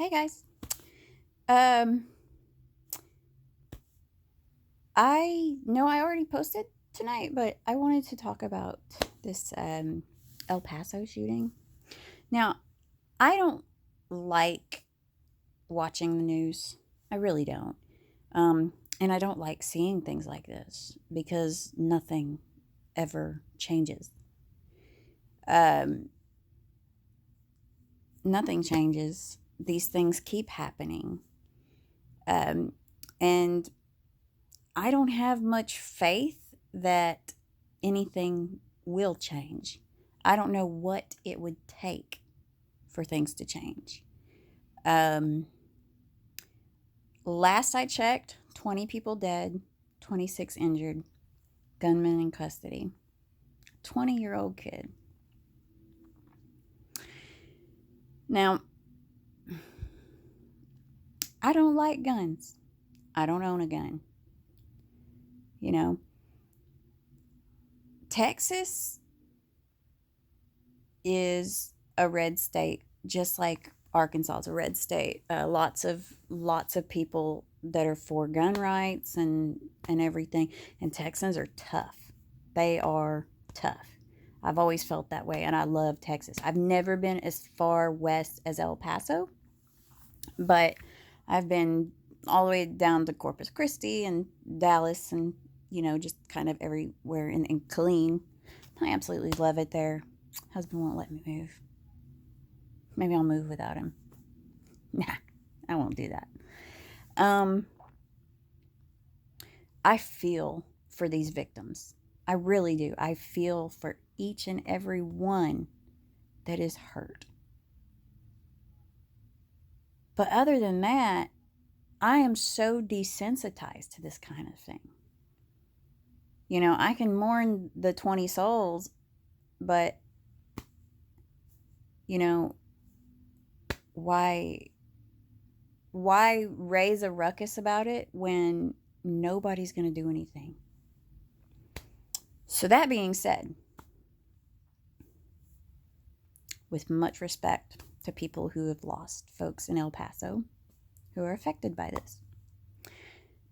Hey guys. Um, I know I already posted tonight, but I wanted to talk about this El Paso shooting. Now, I don't like watching the news. I really don't. And I don't like seeing things like this because nothing ever changes. Um, Nothing changes. These things keep happening. Um, and I don't have much faith that anything will change. I don't know what it would take for things to change. Um, Last I checked, 20 people dead, 26 injured, gunman in custody, 20-year-old kid. Now, I don't like guns. I don't own a gun. You know, Texas is a red state, just like Arkansas is a red state. Lots of people that are for gun rights and everything. And Texans are tough. They are tough. I've always felt that way, and I love Texas. I've never been as far west as El Paso, but I've been all the way down to Corpus Christi and Dallas, and just kind of everywhere in Killeen. I absolutely love it there. Husband won't let me move. Maybe I'll move without him. Nah, I won't do that. Um, I feel for these victims. I really do. I feel for each and every one that is hurt. But other than that, I am so desensitized to this kind of thing. I can mourn the 20 souls, but, you know, why raise a ruckus about it when nobody's going to do anything? So that being said, with much respect to people who have lost folks in El Paso who are affected by this,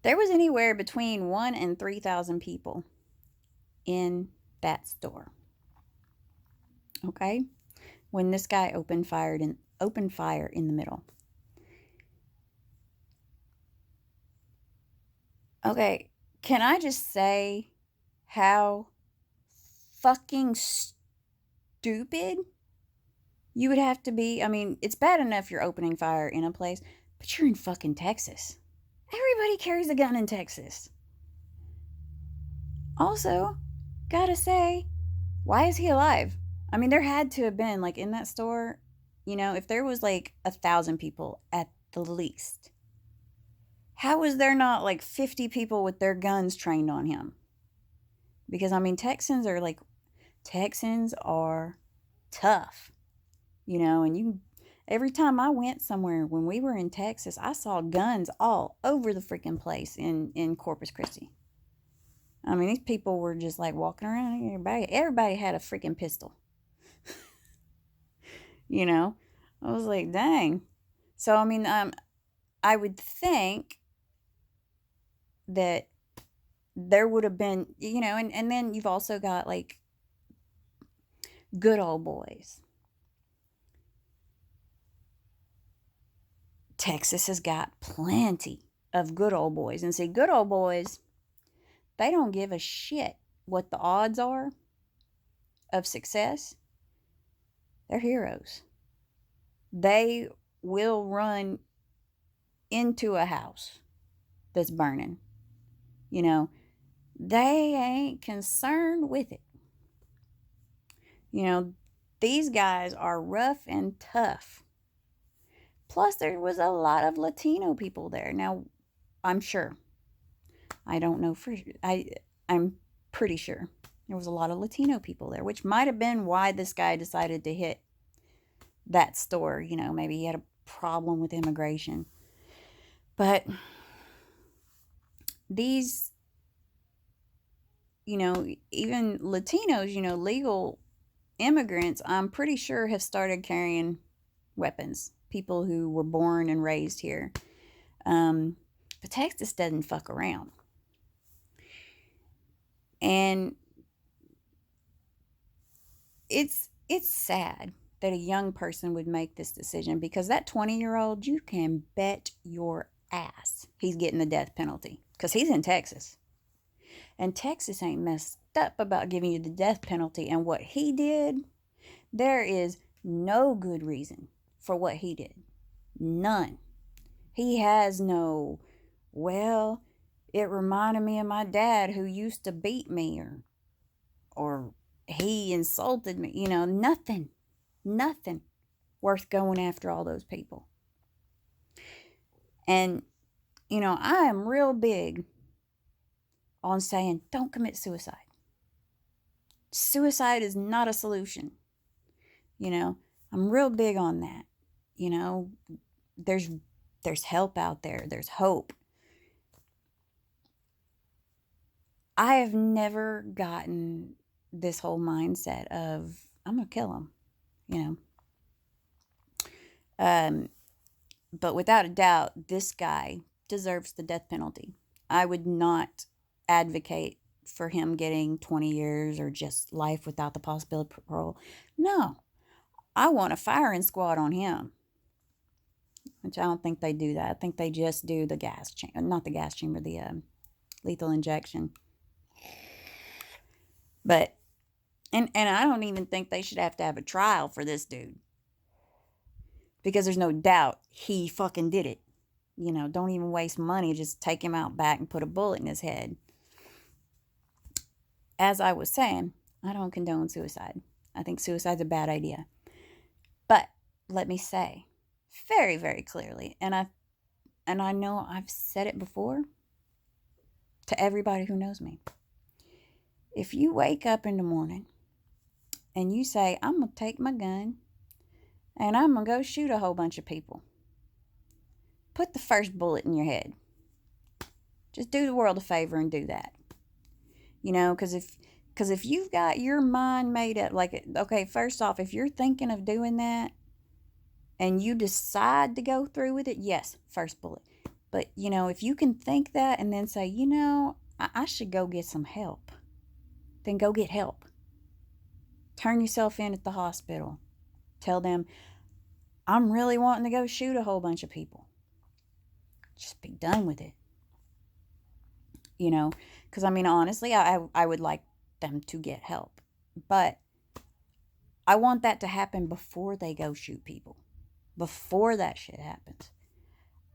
there was anywhere between 1 and 3,000 people in that store. Okay? When this guy opened fire in the middle. Okay, can I just say how fucking stupid you would have to be? I mean, it's bad enough you're opening fire in a place, but you're in fucking Texas. Everybody carries a gun in Texas. Also, gotta say, why is he alive? I mean, there had to have been, like, in that store, if there was like 1,000 people at the least, how was there not like 50 people with their guns trained on him? Because, I mean, Texans are tough, and every time I went somewhere when we were in Texas, I saw guns all over the freaking place in Corpus Christi. I mean, these people were just like walking around. Everybody had a freaking pistol. I was like, dang. So, I mean, I would think that there would have been, and then you've also got like good old boys. Texas has got plenty of good old boys. And see, good old boys, they don't give a shit what the odds are of success. They're heroes. They will run into a house that's burning. They ain't concerned with it. These guys are rough and tough. Plus, there was a lot of Latino people there. Now, I'm sure. I don't know for sure. I'm pretty sure there was a lot of Latino people there, which might have been why this guy decided to hit that store. Maybe he had a problem with immigration. But these, even Latinos, legal immigrants, I'm pretty sure have started carrying weapons, people who were born and raised here. Um, but Texas doesn't fuck around. And it's sad that a young person would make this decision, because that 20-year-old, you can bet your ass he's getting the death penalty, because he's in Texas. And Texas ain't messed up about giving you the death penalty. And what he did, there is no good reason for what he did. None. He has no, well, it reminded me of my dad who used to beat me, or he insulted me. Nothing. Nothing worth going after all those people. And, I am real big on saying don't commit suicide. Suicide is not a solution. I'm real big on that. There's help out there. There's hope. I have never gotten this whole mindset of I'm gonna kill him. But without a doubt, this guy deserves the death penalty. I would not advocate for him getting 20 years or just life without the possibility of parole. No, I want a firing squad on him, which I don't think they do that. I think they just do the gas chamber, not the gas chamber, the lethal injection. But, and I don't even think they should have to have a trial for this dude, because there's no doubt he fucking did it. Don't even waste money. Just take him out back and put a bullet in his head. As I was saying, I don't condone suicide. I think suicide's a bad idea. But let me say very, very clearly, and I know I've said it before to everybody who knows me. If you wake up in the morning and you say, I'm going to take my gun and I'm going to go shoot a whole bunch of people, put the first bullet in your head. Just do the world a favor and do that. Because if you've got your mind made up, like, okay, first off, if you're thinking of doing that and you decide to go through with it, yes, first bullet. But, if you can think that and then say, I should go get some help, then go get help. Turn yourself in at the hospital. Tell them, I'm really wanting to go shoot a whole bunch of people. Just be done with it. Because honestly, I would like them to get help. But I want that to happen before they go shoot people. Before that shit happens.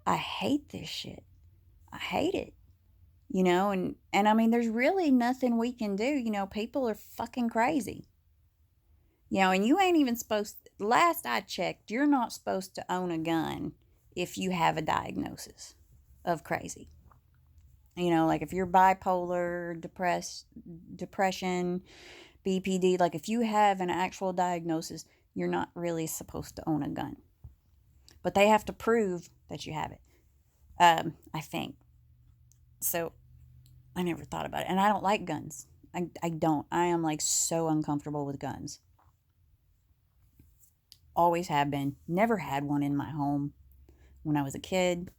I hate this shit. I hate it. And there's really nothing we can do. People are fucking crazy. And you ain't even supposed, last I checked, you're not supposed to own a gun if you have a diagnosis of crazy. Like if you're bipolar, depression, BPD, like if you have an actual diagnosis, you're not really supposed to own a gun. But they have to prove that you have it, I think. So I never thought about it. And I don't like guns. I don't. I am like so uncomfortable with guns. Always have been. Never had one in my home when I was a kid.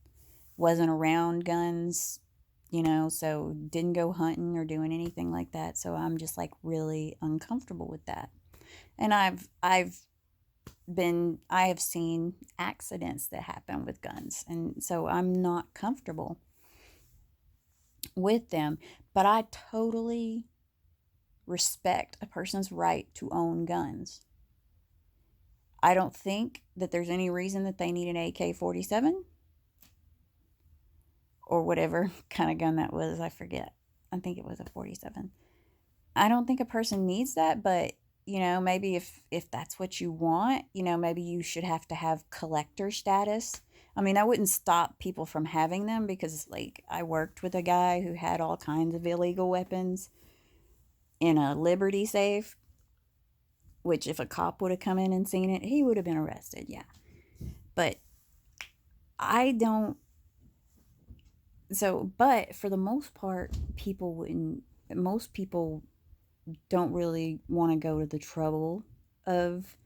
Wasn't around guns, so didn't go hunting or doing anything like that. So I'm just like really uncomfortable with that. And I have seen accidents that happen with guns. And so I'm not comfortable with them. But I totally respect a person's right to own guns. I don't think that there's any reason that they need an AK-47 or whatever kind of gun that was. I forget. I think it was a 47. I don't think a person needs that, but maybe if that's what you want, maybe you should have to have collector status. I wouldn't stop people from having them, because like I worked with a guy who had all kinds of illegal weapons in a Liberty safe, which if a cop would have come in and seen it, he would have been arrested. Yeah. But I don't. So, but for the most part, most people don't really want to go to the trouble of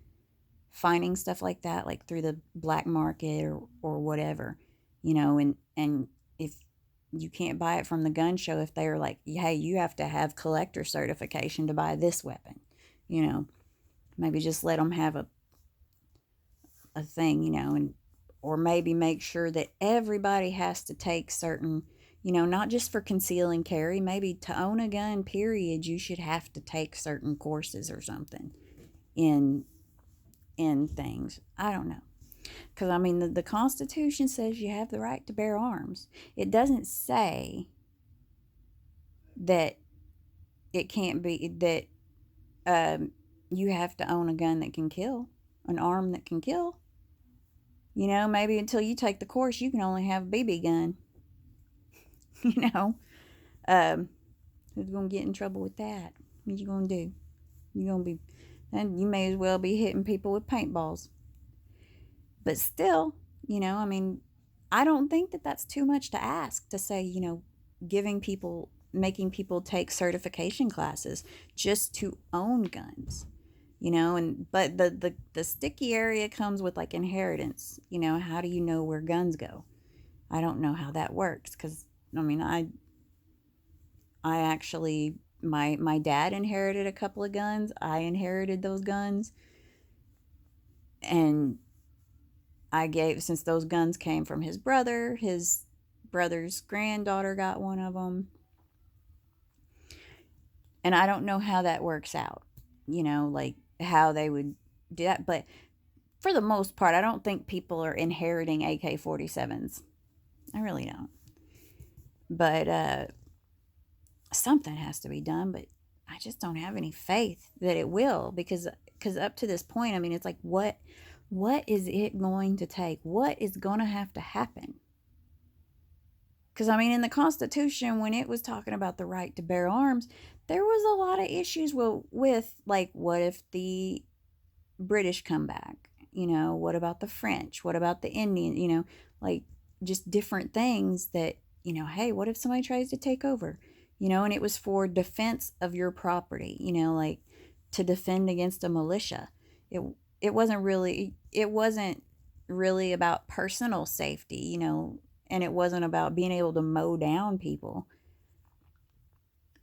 finding stuff like that, like through the black market or whatever, you know, and if you can't buy it from the gun show, if they're like, hey, you have to have collector certification to buy this weapon, you know, maybe just let them have a thing, you know, and or maybe make sure that everybody has to take certain, you know, not just for conceal and carry, maybe to own a gun, period, you should have to take certain courses or something in things. I don't know. Because, I mean, the Constitution says you have the right to bear arms. It doesn't say that it can't be, that you have to own a gun that can kill, an arm that can kill. You know, maybe until you take the course, you can only have a BB gun. You know, um, who's going to get in trouble with that? What you going to do? You're going to be, and you may as well be hitting people with paintballs. But still, you know, I mean, I don't think that that's too much to ask to say, you know, making people take certification classes just to own guns, you know, and but the sticky area comes with like inheritance. You know, how do you know where guns go? I don't know how that works because I mean, I actually my dad inherited a couple of guns. I inherited those guns, and since those guns came from his brother's granddaughter got one of them. And I don't know how that works out, you know, like how they would do that. But for the most part, I don't think people are inheriting AK 47s. I really don't. But something has to be done, but I just don't have any faith that it will because up to this point, I mean, it's like what is it going to take? What is going to have to happen? Because, I mean, in the Constitution, when it was talking about the right to bear arms, there was a lot of issues with like, what if the British come back? You know, what about the French? What about the Indian? You know, like just different things that, you know, hey, what if somebody tries to take over? You know, and it was for defense of your property, you know, like to defend against a militia. It it wasn't really about personal safety, you know, and it wasn't about being able to mow down people.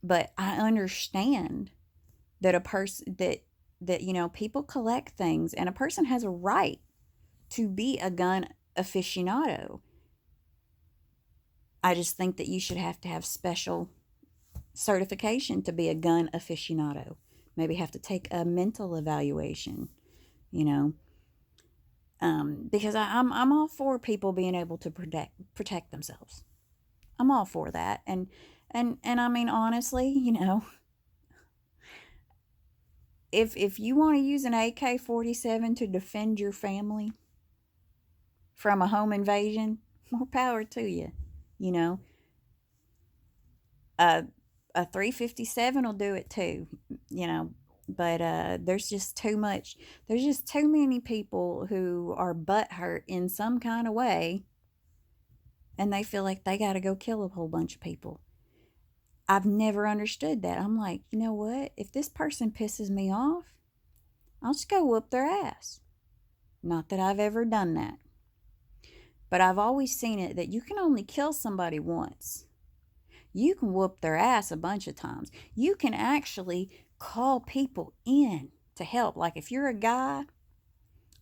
But I understand that a person that you know, people collect things and a person has a right to be a gun aficionado. I just think that you should have to have special certification to be a gun aficionado. Maybe have to take a mental evaluation, you know. Because I'm all for people being able to protect themselves. I'm all for that, and I mean, honestly, you know, if you want to use an AK-47 to defend your family from a home invasion, more power to you. You know, a 357 will do it too. You know, but there's just too much. There's just too many people who are butthurt in some kind of way, and they feel like they got to go kill a whole bunch of people. I've never understood that. I'm like, you know what? If this person pisses me off, I'll just go whoop their ass. Not that I've ever done that. But I've always seen it that you can only kill somebody once. You can whoop their ass a bunch of times. You can actually call people in to help. Like if you're a guy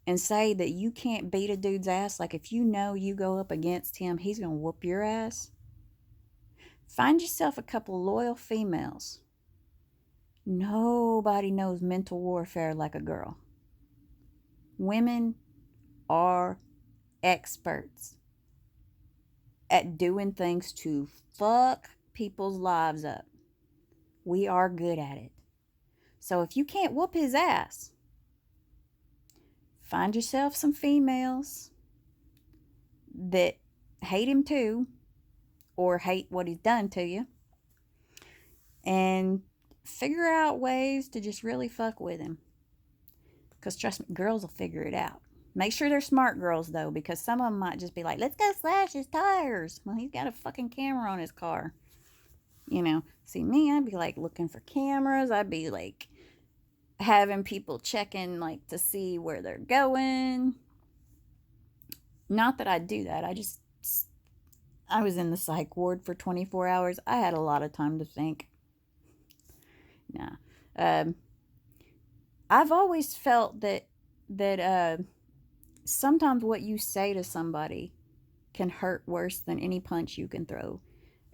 and say that you can't beat a dude's ass, like if you know you go up against him, he's going to whoop your ass. Find yourself a couple loyal females. Nobody knows mental warfare like a girl. Women are experts at doing things to fuck people's lives up. We are good at it. So if you can't whoop his ass, find yourself some females that hate him too, or hate what he's done to you, and figure out ways to just really fuck with him. Because trust me, girls will figure it out. Make sure they're smart girls, though, because some of them might just be like, let's go slash his tires. Well, he's got a fucking camera on his car. You know, see me, I'd be like looking for cameras. I'd be like having people checking like to see where they're going. Not that I do that. I was in the psych ward for 24 hours. I had a lot of time to think. Nah. Um, I've always felt that sometimes what you say to somebody can hurt worse than any punch you can throw,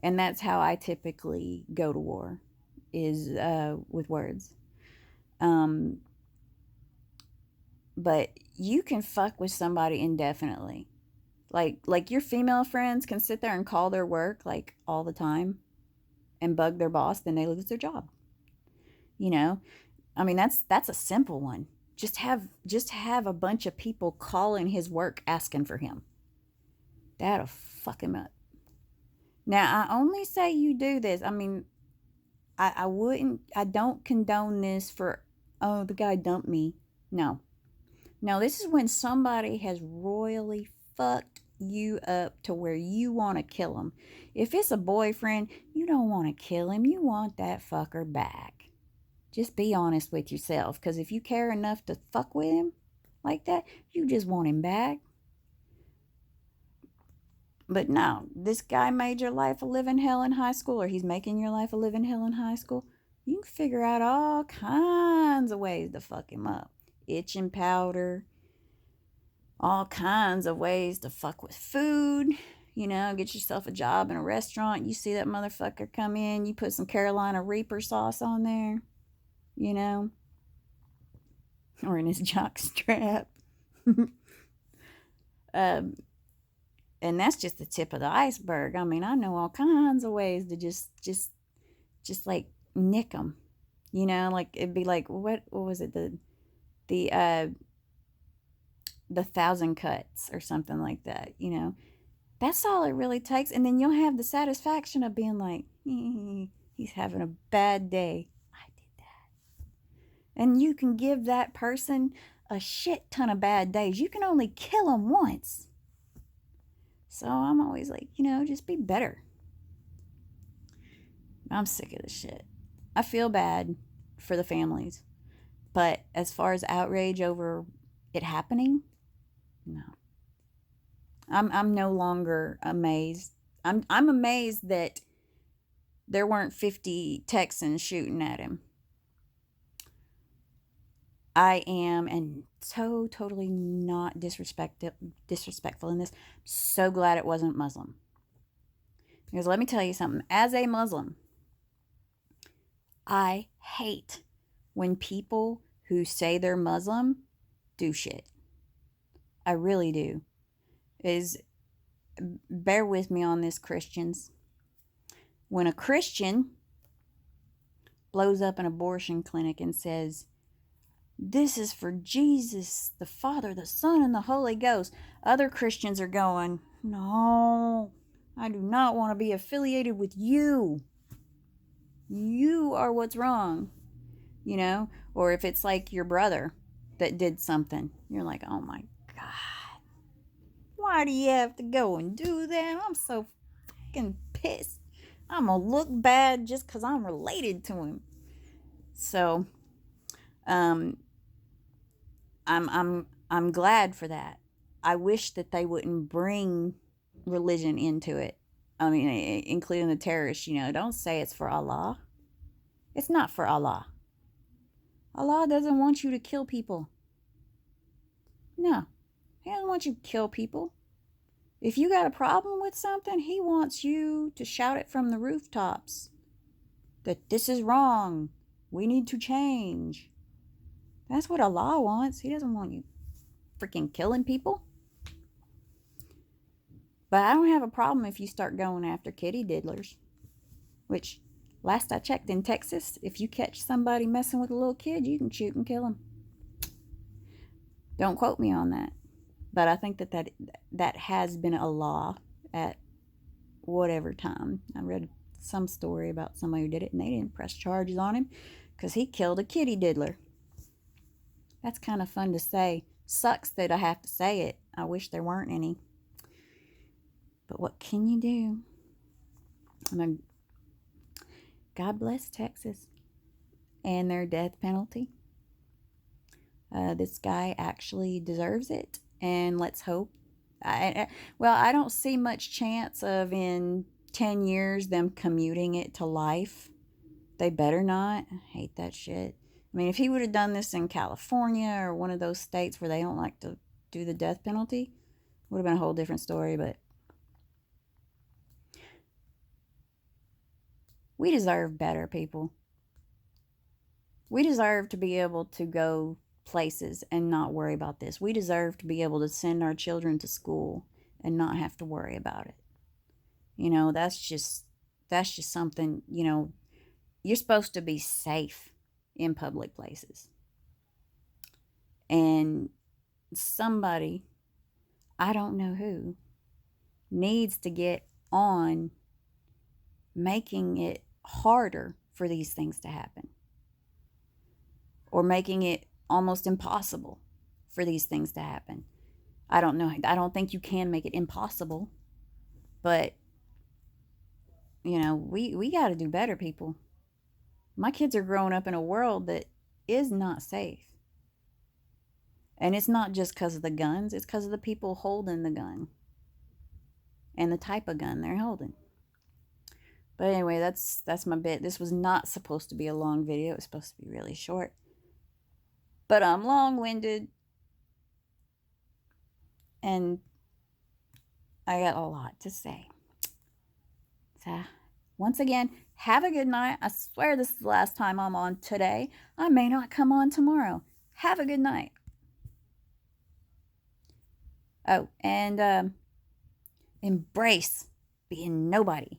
and that's how I typically go to war, is with words. Um, but you can fuck with somebody indefinitely. Like your female friends can sit there and call their work like all the time and bug their boss, then they lose their job. You know, I mean that's a simple one. Just have a bunch of people calling his work asking for him. That'll fuck him up. Now I only say you do this. I mean, I wouldn't. I don't condone this for, oh, the guy dumped me. No, no. This is when somebody has royally fucked you up to where you want to kill him. If it's a boyfriend, you don't want to kill him. You want that fucker back. Just be honest with yourself, because if you care enough to fuck with him like that, you just want him back. But no, this guy made your life a living hell in high school, or he's making your life a living hell in high school. You can figure out all kinds of ways to fuck him up. Itching powder, all kinds of ways to fuck with food. You know, get yourself a job in a restaurant. You see that motherfucker come in, you put some Carolina Reaper sauce on there, you know, or in his jock strap. um, and that's just the tip of the iceberg. I mean, I know all kinds of ways to just like nick them. You know, like it'd be like what was it, the the thousand cuts or something like that. You know, that's all it really takes, and then you'll have the satisfaction of being like, he's having a bad day. I did that, and you can give that person a shit ton of bad days. You can only kill them once. So I'm always like, just be better. I'm sick of this shit. I feel bad for the families. But as far as outrage over it happening, no. I'm no longer amazed. I'm amazed that there weren't 50 Texans shooting at him. I am, and so totally not disrespectful in this. So glad it wasn't Muslim. Because let me tell you something. As a Muslim, I hate when people who say they're Muslim do shit. I really do. Bear with me on this, Christians. When a Christian blows up an abortion clinic and says, "This is for Jesus, the Father, the Son, and the Holy Ghost," other Christians are going, "No, I do not want to be affiliated with you. You are what's wrong." Or if it's like your brother that did something, you're like, "Oh my God, why do you have to go and do that? I'm so fucking pissed. I'm gonna look bad just because I'm related to him." So, um, I'm glad for that. I wish that they wouldn't bring religion into it. I mean, including the terrorists. Don't say it's for Allah. It's not for Allah. Allah doesn't want you to kill people. No, He doesn't want you to kill people. If you got a problem with something, He wants you to shout it from the rooftops that this is wrong. We need to change. That's what Allah wants. He doesn't want you freaking killing people. But I don't have a problem if you start going after kitty diddlers. Which, last I checked, in Texas, if you catch somebody messing with a little kid, you can shoot and kill them. Don't quote me on that. But I think that has been a law at whatever time. I read some story about somebody who did it, and they didn't press charges on him because he killed a kitty diddler. That's kind of fun to say. Sucks that I have to say it. I wish there weren't any. But what can you do? God bless Texas and their death penalty. This guy actually deserves it, and let's hope. Well, I don't see much chance of in 10 years them commuting it to life. They better not. I hate that shit. I mean, if he would have done this in California or one of those states where they don't like to do the death penalty, would have been a whole different story. But we deserve better, people. We deserve to be able to go places and not worry about this. We deserve to be able to send our children to school and not have to worry about it. You know, that's just something, you're supposed to be safe in public places. And somebody, I don't know who, needs to get on making it harder for these things to happen, or making it almost impossible for these things to happen. I don't know. I don't think you can make it impossible, but we got to do better, people. My kids are growing up in a world that is not safe. And it's not just because of the guns, it's because of the people holding the gun and the type of gun they're holding. But anyway, that's my bit. This was not supposed to be a long video. It was supposed to be really short. But I'm long-winded and I got a lot to say. So, once again, have a good night. I swear this is the last time I'm on today. I may not come on tomorrow. Have a good night. Oh, and embrace being nobody.